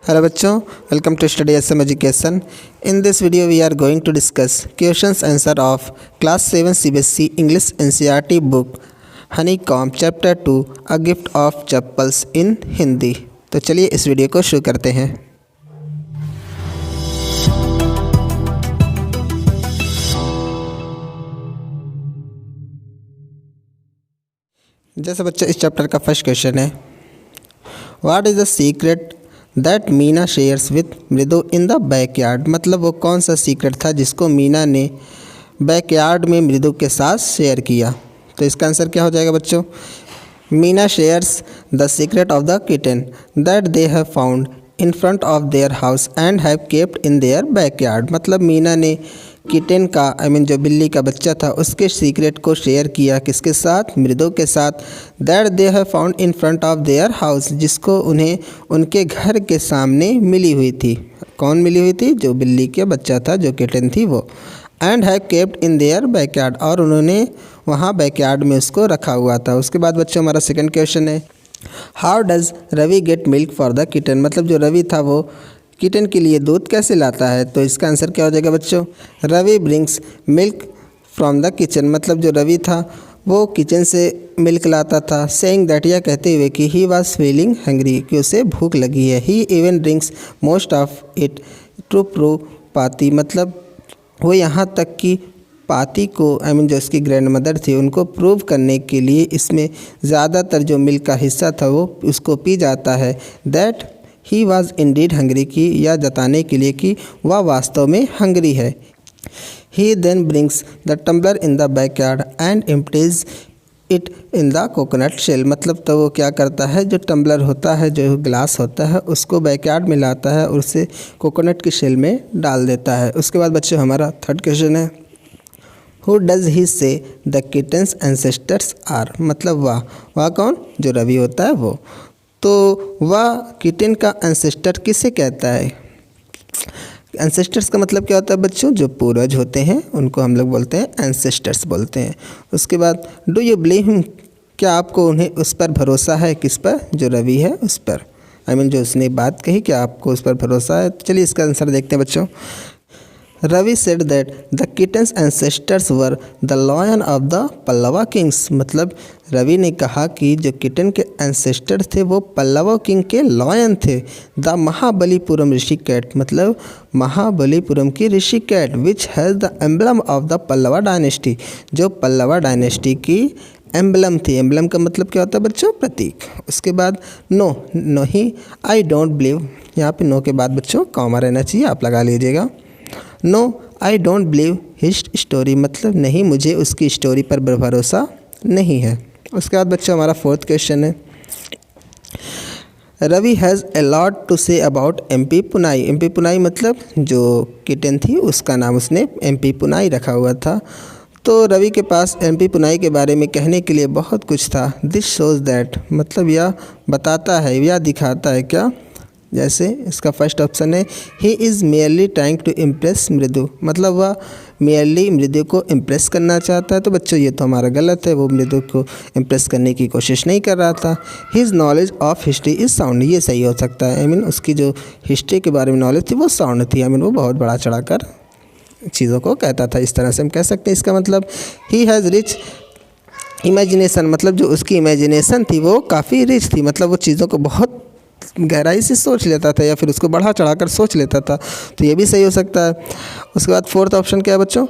Hello बच्चों, welcome to Study SM Education. In this video we are going to discuss questions answer of class 7 CBSE English NCERT book Honeycomb chapter 2 A gift of chappals in Hindi. तो चलिए इस video को शुरू करते हैं। जैसे बच्चों इस चैप्टर का फर्स्ट क्वेश्चन है, what is the secret that Meena shares with मृदु इन द बैकयार्ड। मतलब वो कौन सा सीक्रेट था जिसको मीना ने बैकयार्ड में मृदु के साथ शेयर किया। तो इसका आंसर क्या हो जाएगा बच्चों, Meena shares the secret of the kitten that they have found in front of their house and have kept in their backyard. मतलब मीना ने किटन का जो बिल्ली का बच्चा था उसके सीक्रेट को शेयर किया किसके साथ, मृदु के साथ। That they have found in front of their house, जिसको उन्हें उनके घर के सामने मिली हुई थी। कौन मिली हुई थी? जो बिल्ली के बच्चा था, जो किटन थी वो। And have kept in their backyard, और उन्होंने वहाँ बैकयार्ड में उसको रखा हुआ था। उसके बाद बच्चों हमारा सेकंड क्वेश्चन है, how does Ravi get milk for the kitten. मतलब जो रवि था वो किटन के लिए दूध कैसे लाता है। तो इसका आंसर क्या हो जाएगा बच्चों, Ravi brings milk from the kitchen. मतलब जो रवि था वो किचन से मिल्क लाता था। सेइंग दैट, यह कहते हुए कि ही वॉज फीलिंग हंग्री, कि उसे भूख लगी है। He even drinks most of it to prove पाती। मतलब वो यहाँ तक कि पाती को जो उसकी ग्रैंड मदर थी उनको प्रूव करने के लिए इसमें ज़्यादातर जो मिल्क का हिस्सा था वो उसको पी जाता है। That he was Indeed hungry, की या जताने के लिए कि वह वास्तव में हंग्री है। He then brings the tumbler in the backyard and empties it in the coconut shell. मतलब तो वो क्या करता है, जो टम्बलर होता है, जो ग्लास होता है, उसको बैकयार्ड में लाता है और उसे कोकोनट की शेल में डाल देता है। उसके बाद बच्चों हमारा थर्ड क्वेश्चन है, हु डज़ ही से द किटन्स एंसेस्टर्स आर। मतलब वह कौन, जो रवि होता है वो। तो वह किटन का एंसेस्टर किसे कहता है। एंसेस्टर्स का मतलब क्या होता है बच्चों, जो पूर्वज होते हैं उनको हम लोग बोलते हैं एंसेस्टर्स बोलते हैं। उसके बाद डू यू बिलीव हिम, क्या आपको उन्हें उस पर भरोसा है, किस पर, जो रवि है उस पर। जो उसने बात कही, क्या आपको उस पर भरोसा है। चलिए इसका आंसर देखते हैं बच्चों। Ravi said that the kitten's ancestors were the lion of the Pallava kings. मतलब रवि ने कहा कि जो किटन के एंसेस्टर थे वो पल्लवा किंग के लॉयन थे। द महाबलीपुरम ऋषि कैट, मतलब महाबलीपुरम की Rishi cat, which has the emblem of the Pallava dynasty, जो पल्लवा डायनेस्टी की एम्बलम थी। एम्बलम का मतलब क्या होता है बच्चों, प्रतीक। उसके बाद no he I don't believe, यहाँ पे नो के बाद बच्चों कॉमा रहना चाहिए, आप लगा लीजिएगा। No I don't believe his story, मतलब नहीं, मुझे उसकी स्टोरी पर भरोसा नहीं है। उसके बाद बच्चों हमारा फोर्थ क्वेश्चन है, Ravi has a lot to say about MP Punai. MP Punai मतलब जो किटन थी उसका नाम उसने MP पुनाई रखा हुआ था। तो रवि के पास MP पुनाई के बारे में कहने के लिए बहुत कुछ था। दिस शोज़ दैट, मतलब यह बताता है या दिखाता है क्या, जैसे इसका फर्स्ट ऑप्शन है, he is merely trying to impress Mridu. मतलब वह मेयरली मृदु को इम्प्रेस करना चाहता है। तो बच्चों ये तो हमारा गलत है, वो मृदु को इम्प्रेस करने की कोशिश नहीं कर रहा था। His knowledge of history is sound, ये सही हो सकता है। उसकी जो हिस्ट्री के बारे में नॉलेज थी वो साउंड थी। वो बहुत बड़ा चढ़ाकर चीज़ों को कहता था, इस तरह से हम कह सकते हैं। इसका मतलब ही हैज़ रिच इमेजिनेशन, मतलब जो उसकी इमेजिनेशन थी वो काफ़ी रिच थी। मतलब वो चीज़ों को बहुत गहराई से सोच लेता था या फिर उसको बढ़ा चढ़ाकर सोच लेता था। तो ये भी सही हो सकता है। उसके बाद फोर्थ ऑप्शन क्या है बच्चों,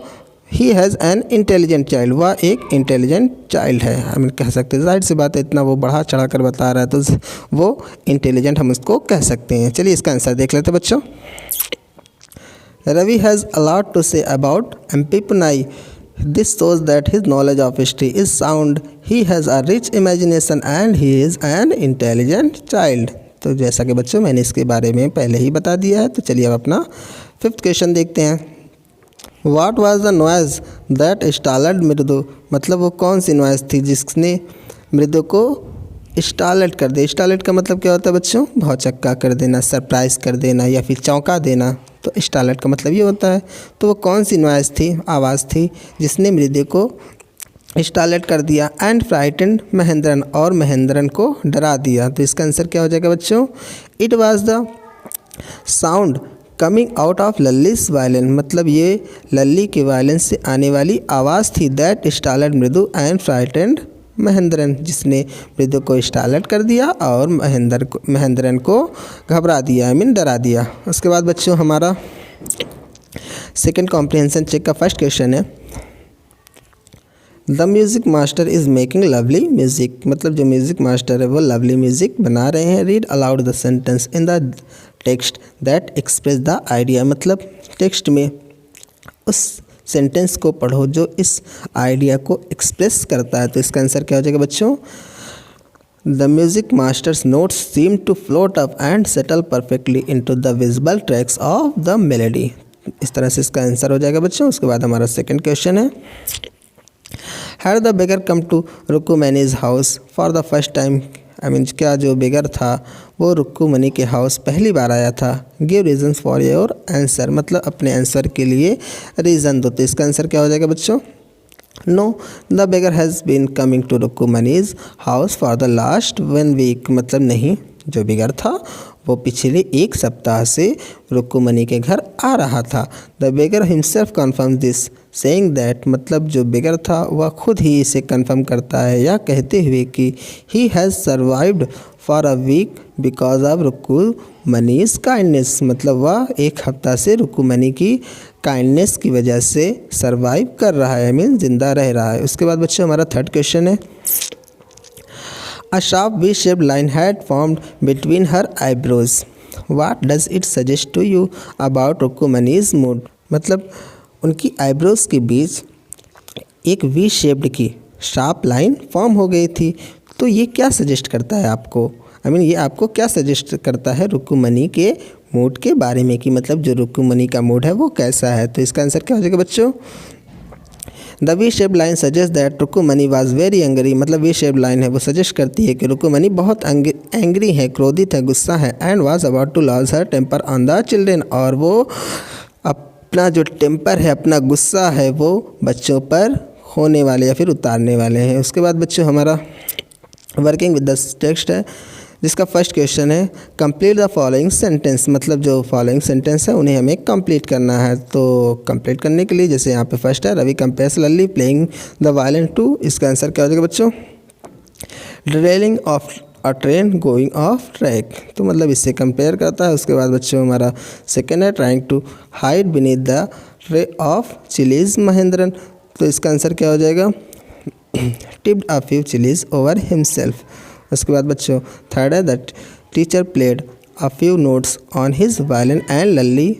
he has an intelligent child, वह एक इंटेलिजेंट चाइल्ड है। कह सकते हैं, जाहिर सी बात है, इतना वो बढ़ा चढ़ाकर बता रहा है तो वो इंटेलिजेंट हम उसको कह सकते हैं। चलिए इसका आंसर देख लेते हैं बच्चों। Ravi has a lot to say about MP Punai. This shows that his knowledge of history is sound. He has a rich imagination and he is an intelligent child. तो जैसा कि बच्चों मैंने इसके बारे में पहले ही बता दिया है। तो चलिए अब अपना फिफ्थ क्वेश्चन देखते हैं। What was the noise that startled मृदु। मतलब वो कौन सी नॉइज़ थी जिसने मृदु को स्टार्टल कर दिया। स्टार्टल का मतलब क्या होता है बच्चों, भौचक्का कर देना, सरप्राइज़ कर देना या फिर चौंका देना। तो स्टार्टल का मतलब ये होता है। तो वो कौन सी नॉइज़ थी, आवाज़ थी, जिसने मृदु को स्टार्टल कर दिया। एंड फ्राइटेंड महेंद्रन, और महेंद्रन को डरा दिया। तो इसका आंसर क्या हो जाएगा बच्चों, it was the sound coming out of Lalli's violin, मतलब ये लल्ली के वायलिन से आने वाली आवाज़ थी। दैट स्टार्टलेड मृदु एंड फ्राइटेंड महेंद्रन, जिसने मृदु को स्टार्टलेड कर दिया और महेंद्रन को घबरा दिया, आई मीन डरा दिया। उसके बाद बच्चों हमारा सेकेंड कॉम्प्रिहेंशन चेक का फर्स्ट क्वेश्चन है, the music master is making lovely music, मतलब जो म्यूज़िक मास्टर है वो लवली म्यूज़िक बना रहे हैं। Read aloud the sentence in the text that express the idea, मतलब टेक्स्ट में उस सेंटेंस को पढ़ो जो इस आइडिया को एक्सप्रेस करता है। तो इसका आंसर क्या हो जाएगा बच्चों, the music master's notes seem to float up and settle perfectly into the visible tracks of the melody. इस तरह से इसका आंसर हो जाएगा बच्चों। उसके बाद हमारा सेकंड क्वेश्चन है, had the beggar come to Rukkumani's house for the first time, I mean क्या जो बेगर था वो रुक्कुमनी के हाउस पहली बार आया था। Give reasons for your answer, मतलब अपने आंसर के लिए रीज़न दो। तो इसका आंसर क्या हो जाएगा बच्चों, no the beggar has been coming to Rukkumani's house for the last 1 week, मतलब नहीं, जो बेगर था वो पिछले 1 सप्ताह से रुक्कुमनी के घर आ रहा था। The beggar himself confirm this saying that, मतलब जो बेगर था वह खुद ही इसे कन्फर्म करता है या कहते हुए कि he has survived for a week because of Rukkumani's kindness, मतलब वह 1 हफ्ता से रुक्कुमनी की काइंडनेस की वजह से सर्वाइव कर रहा है, मीन जिंदा रह रहा है। उसके बाद बच्चों हमारा थर्ड क्वेश्चन है, A sharp V-shaped line had formed between her eyebrows. What does it suggest to you about रुक्कुमनी's mood? मतलब उनकी आईब्रोज के बीच एक वी शेप्ड की शार्प लाइन फॉर्म हो गई थी। तो ये क्या सजेस्ट करता है आपको, आई मीन ये आपको क्या सजेस्ट करता है रुक्कुमनी के मूड के बारे में, कि मतलब जो रुक्कुमनी का मूड है वो कैसा है। तो इसका आंसर क्या हो जाएगा बच्चों, the V shape line suggest that Rukkumani was very angry, मतलब वी शेप लाइन है वो सजेस्ट करती है कि रुक्कुमनी बहुत एंग्री है, क्रोधित है, गुस्सा है। And was about to lose her temper on the children, और वो अपना जो टेम्पर है, अपना गुस्सा है वो बच्चों पर होने वाले या फिर उतारने वाले हैं। उसके बाद बच्चों हमारा वर्किंग विद द टेक्स्ट है, जिसका फर्स्ट क्वेश्चन है कंप्लीट द फॉलोइंग सेंटेंस, मतलब जो फॉलोइंग सेंटेंस है उन्हें हमें कंप्लीट करना है। तो कंप्लीट करने के लिए जैसे यहाँ पे फर्स्ट है, Ravi compares Lalli playing the violin to, इसका आंसर क्या हो जाएगा बच्चों, derailing of a train going off track, तो मतलब इससे कंपेयर करता है। उसके बाद बच्चों हमारा सेकेंड है trying to hide beneath the tray of chillies Mahendran, तो इसका आंसर क्या हो जाएगा, tipped a few chillies over himself. उसके बाद बच्चों थर्ड है that teacher played a few notes on his violin and Lalli,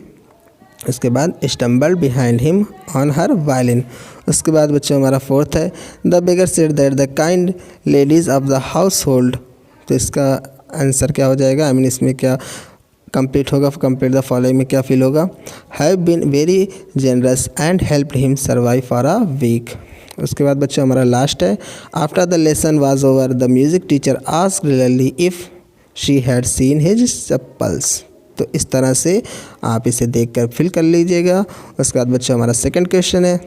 उसके बाद stumbled behind him on her violin. उसके बाद बच्चों हमारा फोर्थ है the beggar said that the kind ladies of the house hold, तो इसका आंसर क्या हो जाएगा, आई मीन इसमें क्या कंप्लीट होगा, कंप्लीट द फॉलोइंग में क्या फील होगा, have been very generous and helped him survive for a week. उसके बाद बच्चों हमारा लास्ट है after the lesson was over the music teacher asked Lalli if she had seen his chappals, तो इस तरह से आप इसे देखकर फिल कर लीजिएगा। उसके बाद बच्चों हमारा सेकंड क्वेश्चन है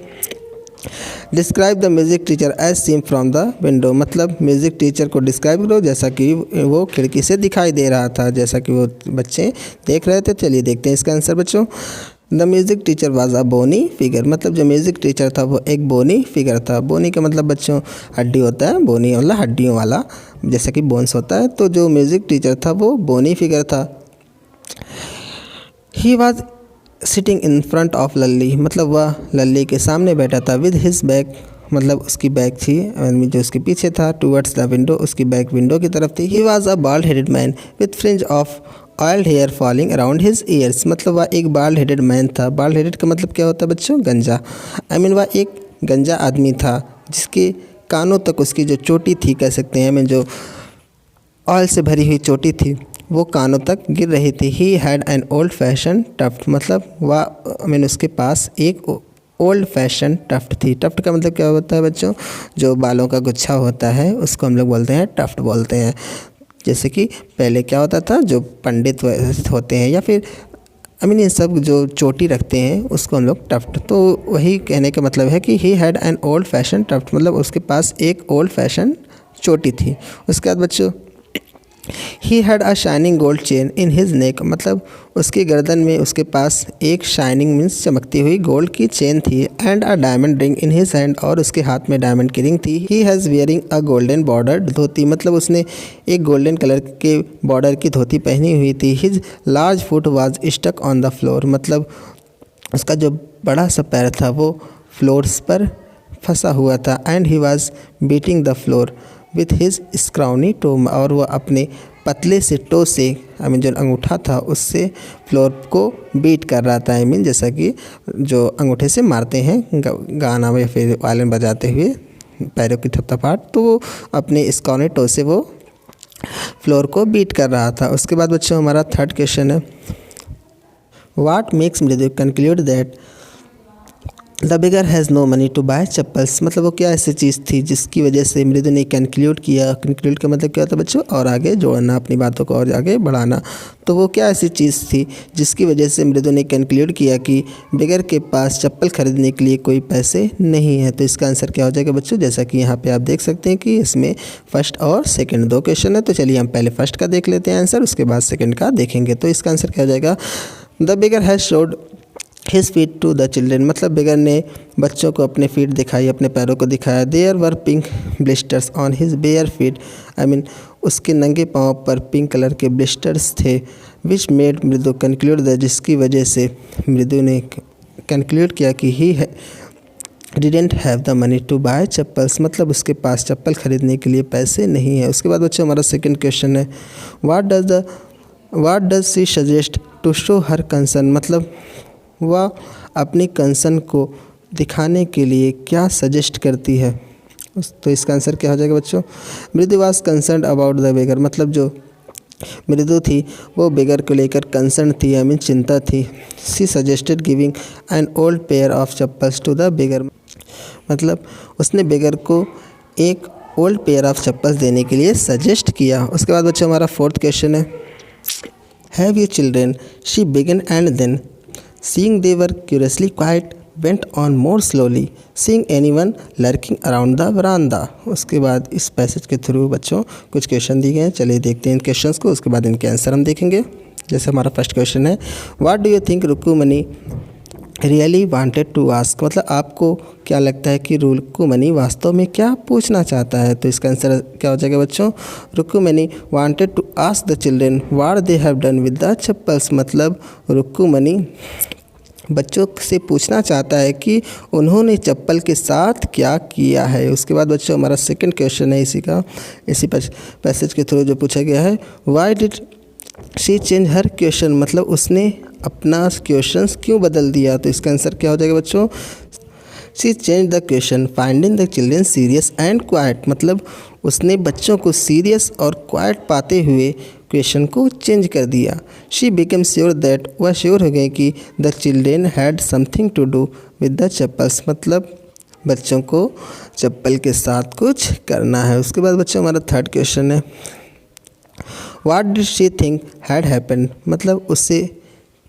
describe the music teacher as seen from the window, मतलब म्यूज़िक टीचर को डिस्क्राइब करो जैसा कि वो खिड़की से दिखाई दे रहा था, जैसा कि वो बच्चे देख रहे थे। चलिए देखते हैं इसका आंसर बच्चों, the music teacher was a bony figure, मतलब जो म्यूज़िक टीचर था वो एक बोनी फिगर था। बोनी का मतलब बच्चों हड्डी होता है, बोनी मतलब हड्डियों वाला, जैसा कि बोन्स होता है। तो जो म्यूज़िक टीचर था वो बोनी फिगर था। He was sitting in front of Lalli, मतलब वह लल्ली के सामने बैठा था। विद हिज बैक, मतलब उसकी बैक थी जो उसके पीछे था, टूवर्ड्स द विंडो, उसकी बैक विंडो की तरफ थी। He was a bald headed man with fringe of oiled hair falling around his ears, मतलब वह एक बाल्ड हेडेड मैन था। बाल्ड हेडेड का मतलब क्या होता है बच्चों, गंजा, आई मीन वह एक गंजा आदमी था जिसके कानों तक उसकी जो चोटी थी, कह सकते हैं, आई मीन जो ऑयल से भरी हुई चोटी थी वो कानों तक गिर रही थी। He had an old fashion tuft, मतलब वह आई मीन उसके पास एक ओल्ड फैशन टफ्ट थी। टफ्ट का मतलब क्या होता है बच्चों, जो बालों का गुच्छा होता है उसको हम लोग बोलते हैं टफ्ट बोलते हैं। जैसे कि पहले क्या होता था, जो पंडित होते हैं या फिर आई मीन ये सब जो चोटी रखते हैं उसको हम लोग टफ्ट, तो वही कहने का मतलब है कि he had an old fashion tuft, मतलब उसके पास एक ओल्ड फैशन चोटी थी। उसके बाद बच्चों he had a shining gold chain in his neck, मतलब उसकी गर्दन में उसके पास एक शाइनिंग मीन्स चमकती हुई गोल्ड की चेन थी, and a diamond ring in his hand, और उसके हाथ में डायमंड की रिंग थी। He has wearing a golden border dhoti, मतलब उसने एक गोल्डन कलर के बॉर्डर की धोती पहनी हुई थी। His large foot was stuck on the floor, मतलब उसका जो बड़ा सा पैर था वो फ्लोर्स पर फंसा हुआ था। And he was beating the floor with his scrawny toe, और वह अपने पतले से टो से जो अंगूठा था उससे फ्लोर को बीट कर रहा था। जैसा कि जो अंगूठे से मारते हैं गाना या फिर वायलिन बजाते हुए पैरों की थपथपाहट, तो वो अपने स्क्राउनी टो से वो फ्लोर को बीट कर रहा था। उसके बाद बच्चों हमारा थर्ड क्वेश्चन है, what makes Mridu conclude that the beggar has no money to buy chappals, मतलब वो क्या ऐसी चीज़ थी जिसकी वजह से मृदु ने कंक्लूड किया। कंक्लूड का मतलब क्या होता है बच्चों, और आगे जोड़ना, अपनी बातों को और आगे बढ़ाना। तो वो क्या ऐसी चीज़ थी जिसकी वजह से मृदु ने कंक्लूड किया कि बिगर के पास चप्पल खरीदने के लिए कोई पैसे नहीं है। तो इसका आंसर क्या हो जाएगा बच्चों, जैसा कि यहाँ पे आप देख सकते हैं कि इसमें फर्स्ट और सेकंड दो क्वेश्चन है। तो चलिए हम पहले फर्स्ट का देख लेते हैं आंसर, उसके बाद सेकंड का देखेंगे। तो इसका आंसर क्या हो जाएगा, the beggar has showed his feet to the children, मतलब बिगर ने बच्चों को अपने फीट दिखाई, अपने पैरों को दिखाया। There were pink blisters on his bare feet, उसके नंगे पाँव पर पिंक कलर के ब्लिस्टर्स थे। Which made Mridu conclude the, जिसकी वजह से मृदु ने कंक्लूड किया कि he didn't have the money to buy chappals, मतलब उसके पास चप्पल खरीदने के लिए पैसे नहीं है। उसके बाद बच्चों हमारा सेकंड क्वेश्चन है, what does she suggest to show her concern, मतलब वह अपनी कंसर्न को दिखाने के लिए क्या सजेस्ट करती है। तो इसका आंसर क्या हो जाएगा बच्चों, मृदु was concern about the beggar, मतलब जो मृदु थी वो बेगर को लेकर कंसर्न थी, चिंता थी। She suggested giving an old pair of chappals to the beggar, मतलब उसने बेगर को एक ओल्ड पेयर ऑफ चप्पल्स देने के लिए सजेस्ट किया। उसके बाद बच्चों हमारा फोर्थ क्वेश्चन है, have you children, she began and then seeing they were curiously quiet went on more slowly seeing anyone lurking around the veranda। उसके बाद इस पैसेज के थ्रू बच्चों कुछ क्वेश्चन दिए गए हैं, चलिए देखते हैं इन क्वेश्चंस को, उसके बाद इनके आंसर हम देखेंगे। जैसे हमारा फर्स्ट क्वेश्चन है, what do you think Rukmini really wanted to ask, मतलब आपको क्या लगता है कि रुक्मिणी वास्तव में क्या पूछना चाहता है। तो इसका आंसर क्या हो जाएगा बच्चों, Rukmini wanted to ask the children what they have done with the chappals, मतलब रुक्मिणी बच्चों से पूछना चाहता है कि उन्होंने चप्पल के साथ क्या किया है। उसके बाद बच्चों हमारा सेकंड क्वेश्चन है इसी पैसेज के थ्रू जो पूछा गया है, why did she change her question, मतलब उसने अपना क्वेश्चन क्यों बदल दिया। तो इसका आंसर क्या हो जाएगा बच्चों, she change the question finding the children serious and quite, मतलब उसने बच्चों को सीरियस और क्वाइट पाते हुए क्वेश्चन को चेंज कर दिया। शी बिकम श्योर दैट, वह श्योर हो गए कि the children had something to do with the chappals, मतलब बच्चों को चप्पल के साथ कुछ करना है। उसके बाद बच्चों हमारा थर्ड क्वेश्चन है, what did she think had happened, मतलब उससे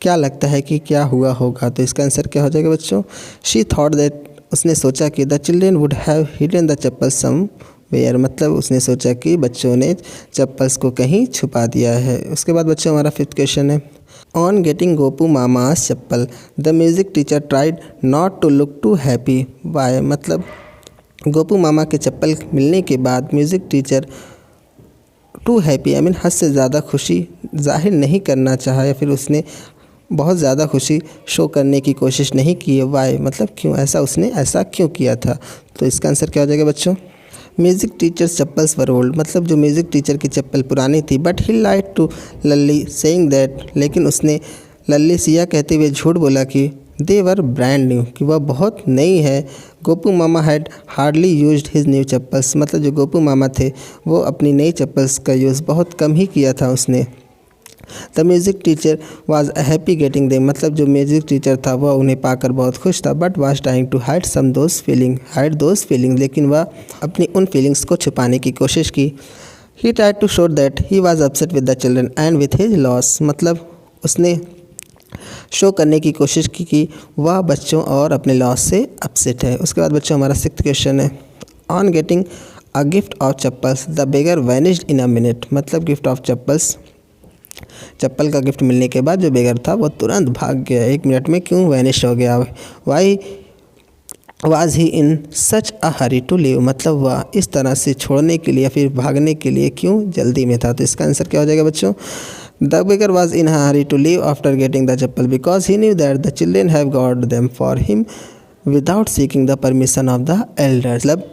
क्या लगता है कि क्या हुआ होगा। तो इसका आंसर क्या हो जाएगा बच्चों, शी थॉट दैट, उसने सोचा कि the children would have hidden the chappal somewhere, मतलब उसने सोचा कि बच्चों ने चप्पल्स को कहीं छुपा दिया है। उसके बाद बच्चों हमारा फिफ्थ क्वेश्चन है, on getting Gopu Mama's chappal the music teacher tried not to look too happy why, मतलब गोपू मामा के चप्पल मिलने के बाद म्यूज़िक टीचर टू हैप्पी हद से ज़्यादा खुशी जाहिर नहीं करना चाहा, या फिर उसने बहुत ज़्यादा खुशी शो करने की कोशिश नहीं की है। वाई मतलब क्यों, उसने ऐसा क्यों किया था। तो इसका आंसर क्या हो जाएगा बच्चों, music teacher's chappals were old, मतलब जो म्यूज़िक टीचर की चप्पल पुरानी थी, but he lied to Lalli saying that, लेकिन उसने लल्ली से यह कहते हुए झूठ बोला कि दे वर ब्रांड न्यू, कि वह बहुत नई है। Gopu Mama had hardly used his new chappals, मतलब जो गोपू मामा थे वो अपनी नई चप्पल्स का यूज़ बहुत कम ही किया था उसने। The music teacher was happy getting them, मतलब जो म्यूज़िक टीचर था वह उन्हें पाकर बहुत खुश था, but was trying to hide those feeling, लेकिन वह अपनी उन फीलिंग्स को छुपाने की कोशिश की। He tried to show that he was upset with the children and with his loss, मतलब उसने शो करने की कोशिश की कि वह बच्चों और अपने लॉस से अपसेट है। उसके बाद बच्चों हमारा सिक्स्थ क्वेश्चन है, on getting a gift of chappals the beggar vanished in a minute, मतलब गिफ्ट ऑफ चप्पल्स, चप्पल का गिफ्ट मिलने के बाद जो बेगर था वो तुरंत भाग गया, 1 मिनट में क्यों वैनिश हो गया। Why was he in such a hurry to leave, मतलब वह इस तरह से छोड़ने के लिए या फिर भागने के लिए क्यों जल्दी में था। तो इसका आंसर क्या हो जाएगा बच्चों, the beggar was in a hurry to leave after getting the chappal because he knew that the children have got them for him without seeking the permission of the elders. मतलब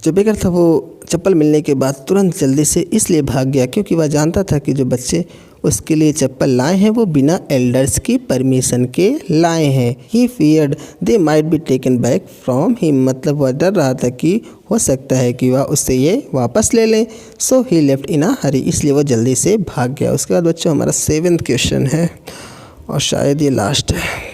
जो बेगर था वो चप्पल मिलने के बाद तुरंत जल्दी से इसलिए भाग गया क्योंकि वह जानता था कि जो बच्चे उसके लिए चप्पल लाए हैं वो बिना एल्डर्स की परमिशन के लाए हैं। He feared they might be taken back from him, मतलब वह डर रहा था कि हो सकता है कि वह उससे ये वापस ले लें। सो ही लेफ्ट इन अ हरी, इसलिए वो जल्दी से भाग गया। उसके बाद बच्चों हमारा 7th क्वेश्चन है और शायद ये लास्ट है।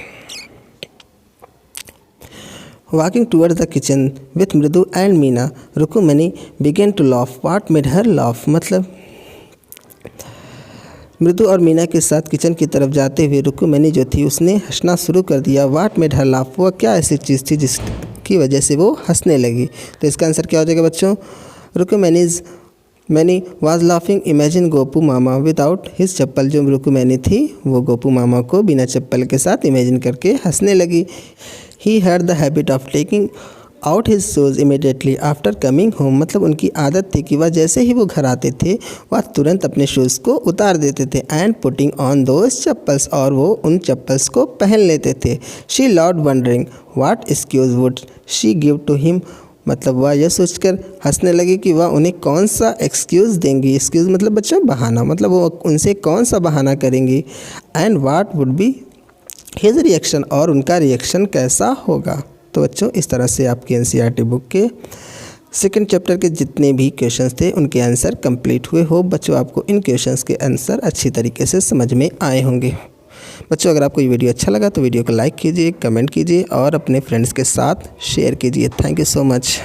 Walking towards the kitchen with मृदु and Meena, रुकुमनी began to laugh. What made her laugh? मतलब मृदु और मीना के साथ किचन की तरफ जाते हुए रुकुमनी जो थी उसने हंसना शुरू कर दिया। What made her laugh? वह क्या ऐसी चीज़ थी जिसकी वजह से वो हंसने लगी। तो इसका आंसर क्या हो जाएगा बच्चों, Rukkumani's many was laughing imagine Gopu Mama without his chappal, जो रुकुमनी थी वो गोपू मामा को बिना चप्पल के साथ इमेजिन करके हंसने लगी। He had the habit of taking out his shoes immediately after coming home, मतलब उनकी आदत थी कि वह जैसे ही वो घर आते थे वह तुरंत अपने शूज़ को उतार देते थे। And putting on those chappals, और वो उन चप्पल्स को पहन लेते थे। She lord wondering what excuse would she give to him, मतलब वह यह सोचकर हंसने लगी कि वह उन्हें कौन सा एक्सक्यूज़ देंगी। एक्सक्यूज़ मतलब बच्चों बहाना, मतलब वो उनसे कौन सा बहाना करेंगी। And what would be his reaction, और उनका रिएक्शन कैसा होगा। तो बच्चों इस तरह से आपकी एनसीईआरटी बुक के 2nd चैप्टर के जितने भी क्वेश्चंस थे उनके आंसर कंप्लीट हुए हो। बच्चों आपको इन क्वेश्चंस के आंसर अच्छी तरीके से समझ में आए होंगे। बच्चों अगर आपको ये वीडियो अच्छा लगा तो वीडियो को लाइक कीजिए, कमेंट कीजिए और अपने फ्रेंड्स के साथ शेयर कीजिए। Thank you so much.